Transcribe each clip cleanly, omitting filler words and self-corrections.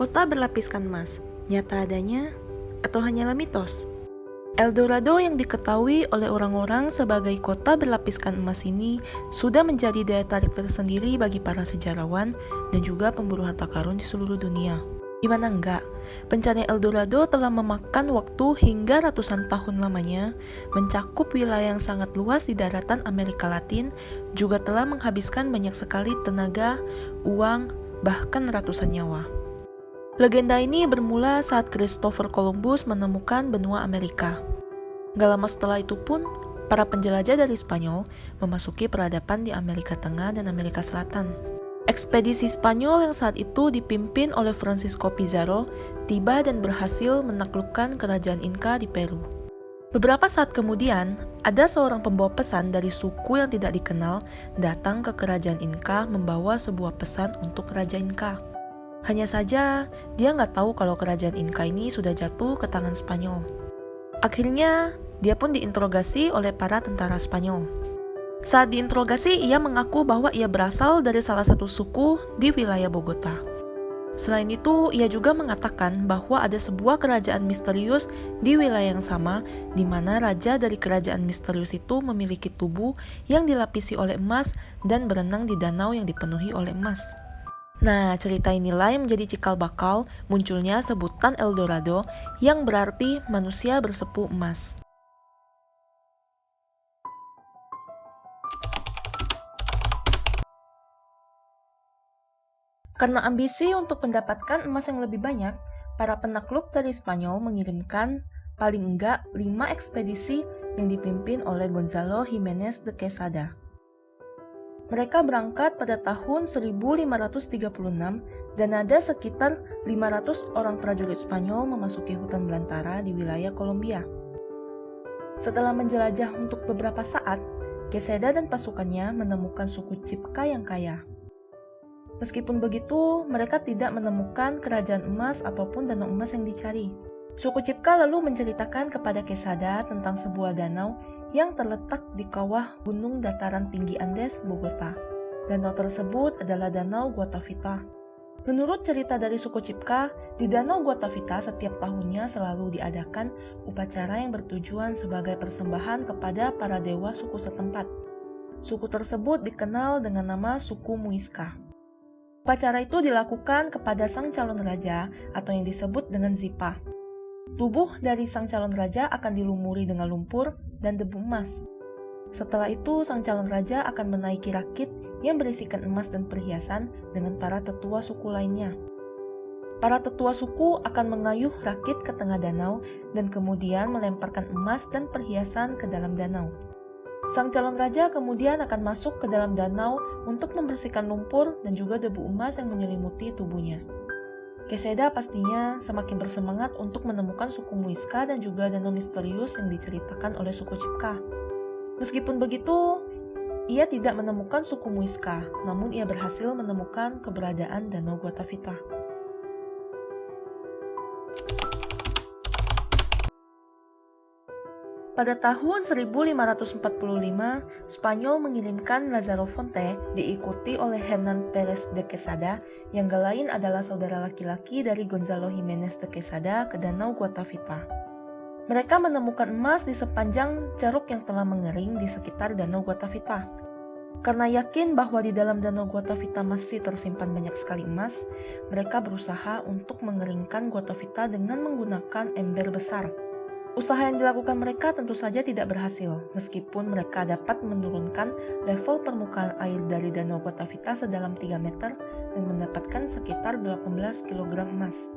Kota berlapiskan emas, nyata adanya atau hanyalah mitos? El Dorado yang diketahui oleh orang-orang sebagai kota berlapiskan emas ini sudah menjadi daya tarik tersendiri bagi para sejarawan dan juga pemburu harta karun di seluruh dunia. Gimana enggak? Pencarian El Dorado telah memakan waktu hingga ratusan tahun lamanya, mencakup wilayah yang sangat luas di daratan Amerika Latin, juga telah menghabiskan banyak sekali tenaga, uang, bahkan ratusan nyawa. Legenda ini bermula saat Christopher Columbus menemukan benua Amerika. Gak lama setelah itu pun, para penjelajah dari Spanyol memasuki peradaban di Amerika Tengah dan Amerika Selatan. Ekspedisi Spanyol yang saat itu dipimpin oleh Francisco Pizarro tiba dan berhasil menaklukkan kerajaan Inca di Peru. Beberapa saat kemudian, ada seorang pembawa pesan dari suku yang tidak dikenal datang ke kerajaan Inca membawa sebuah pesan untuk Raja Inca. Hanya saja, dia nggak tahu kalau kerajaan Inca ini sudah jatuh ke tangan Spanyol. Akhirnya, dia pun diinterogasi oleh para tentara Spanyol. Saat diinterogasi, ia mengaku bahwa ia berasal dari salah satu suku di wilayah Bogota. Selain itu, ia juga mengatakan bahwa ada sebuah kerajaan misterius di wilayah yang sama, di mana raja dari kerajaan misterius itu memiliki tubuh yang dilapisi oleh emas dan berenang di danau yang dipenuhi oleh emas. Nah, cerita inilah yang menjadi cikal bakal munculnya sebutan El Dorado yang berarti manusia bersepu emas. Karena ambisi untuk mendapatkan emas yang lebih banyak, para penakluk dari Spanyol mengirimkan paling enggak 5 ekspedisi yang dipimpin oleh Gonzalo Jiménez de Quesada. Mereka berangkat pada tahun 1536 dan ada sekitar 500 orang prajurit Spanyol memasuki hutan belantara di wilayah Kolombia. Setelah menjelajah untuk beberapa saat, Quesada dan pasukannya menemukan suku Chipka yang kaya. Meskipun begitu, mereka tidak menemukan kerajaan emas ataupun danau emas yang dicari. Suku Chipka lalu menceritakan kepada Quesada tentang sebuah danau yang terletak di kawah gunung dataran tinggi Andes, Bogota. Danau tersebut adalah Danau Guatavita. Menurut cerita dari suku Chipka, di Danau Guatavita setiap tahunnya selalu diadakan upacara yang bertujuan sebagai persembahan kepada para dewa suku setempat. Suku tersebut dikenal dengan nama suku Muisca. Upacara itu dilakukan kepada sang calon raja atau yang disebut dengan Zipa. Tubuh dari sang calon raja akan dilumuri dengan lumpur dan debu emas. Setelah itu, sang calon raja akan menaiki rakit yang berisikan emas dan perhiasan dengan para tetua suku lainnya. Para tetua suku akan mengayuh rakit ke tengah danau dan kemudian melemparkan emas dan perhiasan ke dalam danau. Sang calon raja kemudian akan masuk ke dalam danau untuk membersihkan lumpur dan juga debu emas yang menyelimuti tubuhnya. Quesada pastinya semakin bersemangat untuk menemukan suku Muisca dan juga danau misterius yang diceritakan oleh suku Chipka. Meskipun begitu, ia tidak menemukan suku Muisca, namun ia berhasil menemukan keberadaan Danau Guatavita. Pada tahun 1545, Spanyol mengirimkan Lazaro Fonte diikuti oleh Hernán Pérez de Quesada yang gak lain adalah saudara laki-laki dari Gonzalo Jiménez de Quesada ke Danau Guatavita. Mereka menemukan emas di sepanjang ceruk yang telah mengering di sekitar Danau Guatavita. Karena yakin bahwa di dalam Danau Guatavita masih tersimpan banyak sekali emas, mereka berusaha untuk mengeringkan Guatavita dengan menggunakan ember besar. Usaha yang dilakukan mereka tentu saja tidak berhasil, meskipun mereka dapat menurunkan level permukaan air dari Danau Guatavita sedalam 3 meter dan mendapatkan sekitar 18 kg emas.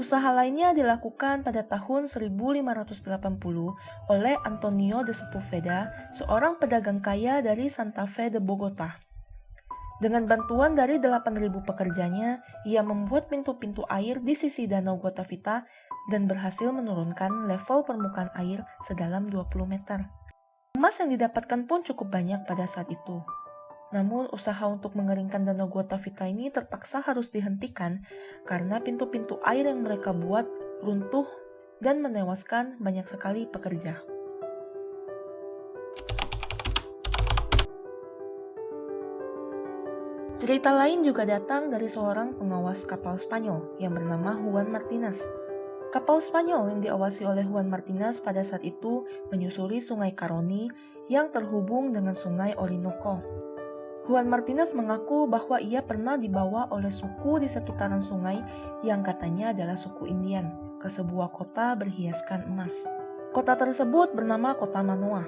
Usaha lainnya dilakukan pada tahun 1580 oleh Antonio de Sepúlveda, seorang pedagang kaya dari Santa Fe de Bogota. Dengan bantuan dari 8.000 pekerjanya, ia membuat pintu-pintu air di sisi Danau Guatavita dan berhasil menurunkan level permukaan air sedalam 20 meter. Emas yang didapatkan pun cukup banyak pada saat itu. Namun, usaha untuk mengeringkan Danau Guatavita ini terpaksa harus dihentikan karena pintu-pintu air yang mereka buat runtuh dan menewaskan banyak sekali pekerja. Cerita lain juga datang dari seorang pengawas kapal Spanyol yang bernama Juan Martinez. Kapal Spanyol yang diawasi oleh Juan Martinez pada saat itu menyusuri Sungai Caroni yang terhubung dengan Sungai Orinoco. Juan Martinez mengaku bahwa ia pernah dibawa oleh suku di sekitaran sungai yang katanya adalah suku Indian ke sebuah kota berhiaskan emas. Kota tersebut bernama Kota Manoa.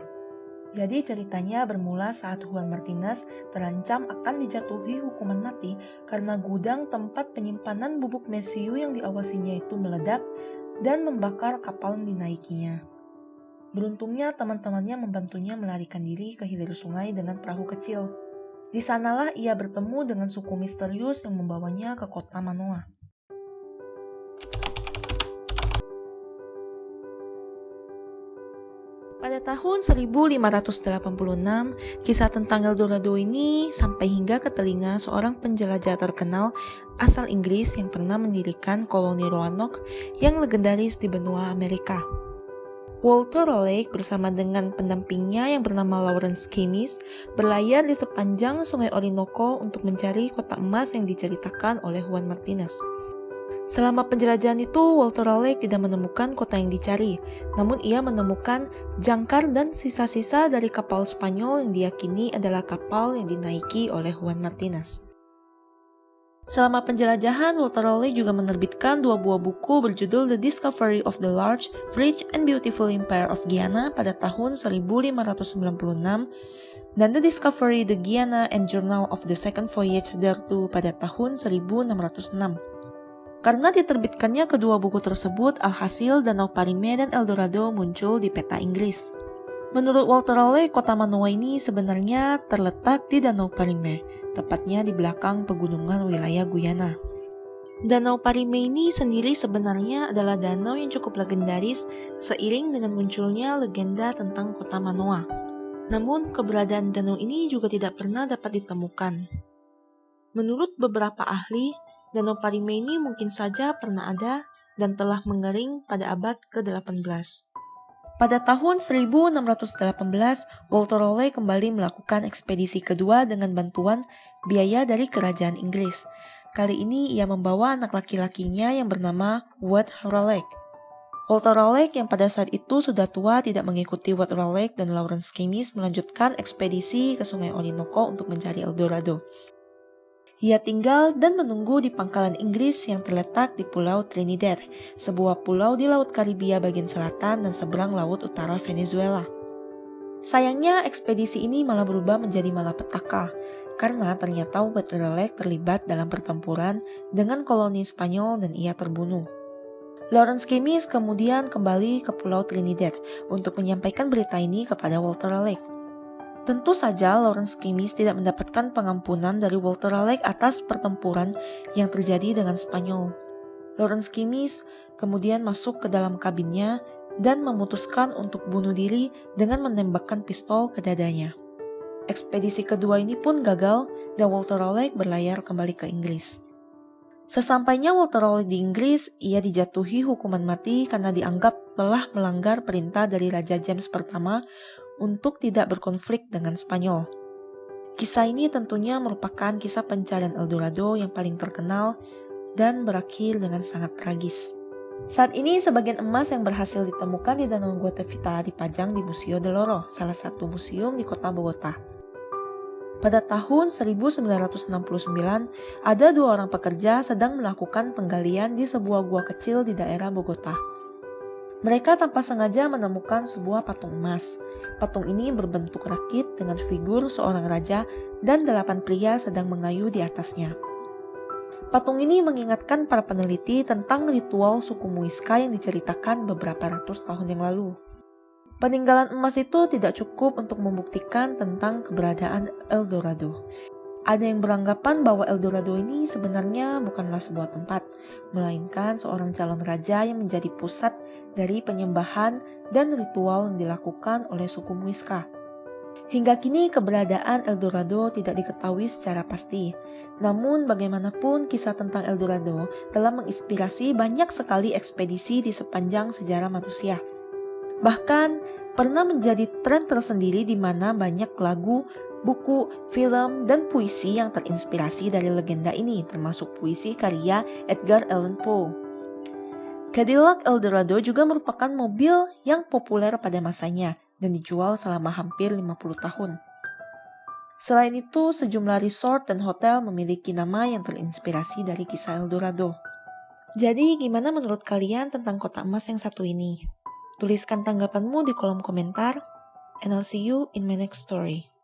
Jadi ceritanya bermula saat Juan Martinez terancam akan dijatuhi hukuman mati karena gudang tempat penyimpanan bubuk mesiu yang diawasinya itu meledak dan membakar kapal yang dinaikinya. Beruntungnya teman-temannya membantunya melarikan diri ke hilir sungai dengan perahu kecil. Di sanalah ia bertemu dengan suku misterius yang membawanya ke kota Manoa. Pada tahun 1586, kisah tentang El Dorado ini sampai hingga ke telinga seorang penjelajah terkenal asal Inggris yang pernah mendirikan koloni Roanoke yang legendaris di benua Amerika. Walter Raleigh bersama dengan pendampingnya yang bernama Lawrence Keymis berlayar di sepanjang Sungai Orinoco untuk mencari kota emas yang diceritakan oleh Juan Martinez. Selama penjelajahan itu, Walter Raleigh tidak menemukan kota yang dicari, namun ia menemukan jangkar dan sisa-sisa dari kapal Spanyol yang diyakini adalah kapal yang dinaiki oleh Juan Martinez. Selama penjelajahan, Walter Raleigh juga menerbitkan 2 buah buku berjudul The Discovery of the Large, Rich and Beautiful Empire of Guiana pada tahun 1596 dan The Discovery the Guiana and Journal of the Second Voyage thereto pada tahun 1606. Karena diterbitkannya kedua buku tersebut, alhasil Danau Parime dan El Dorado muncul di peta Inggris. Menurut Walter Raleigh, kota Manoa ini sebenarnya terletak di Danau Parime, tepatnya di belakang pegunungan wilayah Guyana. Danau Parime ini sendiri sebenarnya adalah danau yang cukup legendaris seiring dengan munculnya legenda tentang kota Manoa. Namun, keberadaan danau ini juga tidak pernah dapat ditemukan. Menurut beberapa ahli, Danau Parime ini mungkin saja pernah ada dan telah mengering pada abad ke-18. Pada tahun 1618, Walter Raleigh kembali melakukan ekspedisi kedua dengan bantuan biaya dari kerajaan Inggris. Kali ini ia membawa anak laki-lakinya yang bernama Wat Raleigh. Walter Raleigh yang pada saat itu sudah tua tidak mengikuti Wat Raleigh dan Lawrence Keymis melanjutkan ekspedisi ke Sungai Orinoco untuk mencari El Dorado. Ia tinggal dan menunggu di pangkalan Inggris yang terletak di Pulau Trinidad, sebuah pulau di Laut Karibia bagian selatan dan seberang laut utara Venezuela. Sayangnya ekspedisi ini malah berubah menjadi malapetaka, karena ternyata Wat Raleigh terlibat dalam pertempuran dengan koloni Spanyol dan ia terbunuh. Lawrence Keymis kemudian kembali ke Pulau Trinidad untuk menyampaikan berita ini kepada Walter Raleigh. Tentu saja Lawrence Keymis tidak mendapatkan pengampunan dari Walter Raleigh atas pertempuran yang terjadi dengan Spanyol. Lawrence Keymis kemudian masuk ke dalam kabinnya dan memutuskan untuk bunuh diri dengan menembakkan pistol ke dadanya. Ekspedisi kedua ini pun gagal dan Walter Raleigh berlayar kembali ke Inggris. Sesampainya Walter Raleigh di Inggris, ia dijatuhi hukuman mati karena dianggap telah melanggar perintah dari Raja James pertama untuk tidak berkonflik dengan Spanyol. Kisah ini tentunya merupakan kisah pencarian El Dorado yang paling terkenal dan berakhir dengan sangat tragis. Saat ini sebagian emas yang berhasil ditemukan di Danau Guatavita dipajang di Museo del Oro, salah satu museum di kota Bogota. Pada tahun 1969, ada 2 orang pekerja sedang melakukan penggalian di sebuah gua kecil di daerah Bogota. Mereka tanpa sengaja menemukan sebuah patung emas. Patung ini berbentuk rakit dengan figur seorang raja dan 8 pria sedang mengayu di atasnya. Patung ini mengingatkan para peneliti tentang ritual suku Muisca yang diceritakan beberapa ratus tahun yang lalu. Peninggalan emas itu tidak cukup untuk membuktikan tentang keberadaan El Dorado. Ada yang beranggapan bahwa El Dorado ini sebenarnya bukanlah sebuah tempat, melainkan seorang calon raja yang menjadi pusat dari penyembahan dan ritual yang dilakukan oleh suku Muisca. Hingga kini keberadaan El Dorado tidak diketahui secara pasti. Namun bagaimanapun kisah tentang El Dorado telah menginspirasi banyak sekali ekspedisi di sepanjang sejarah manusia. Bahkan pernah menjadi tren tersendiri di mana banyak lagu buku, film, dan puisi yang terinspirasi dari legenda ini, termasuk puisi karya Edgar Allan Poe. Cadillac Eldorado juga merupakan mobil yang populer pada masanya dan dijual selama hampir 50 tahun. Selain itu, sejumlah resort dan hotel memiliki nama yang terinspirasi dari kisah Eldorado. Jadi, gimana menurut kalian tentang kota emas yang satu ini? Tuliskan tanggapanmu di kolom komentar, and I'll see you in my next story.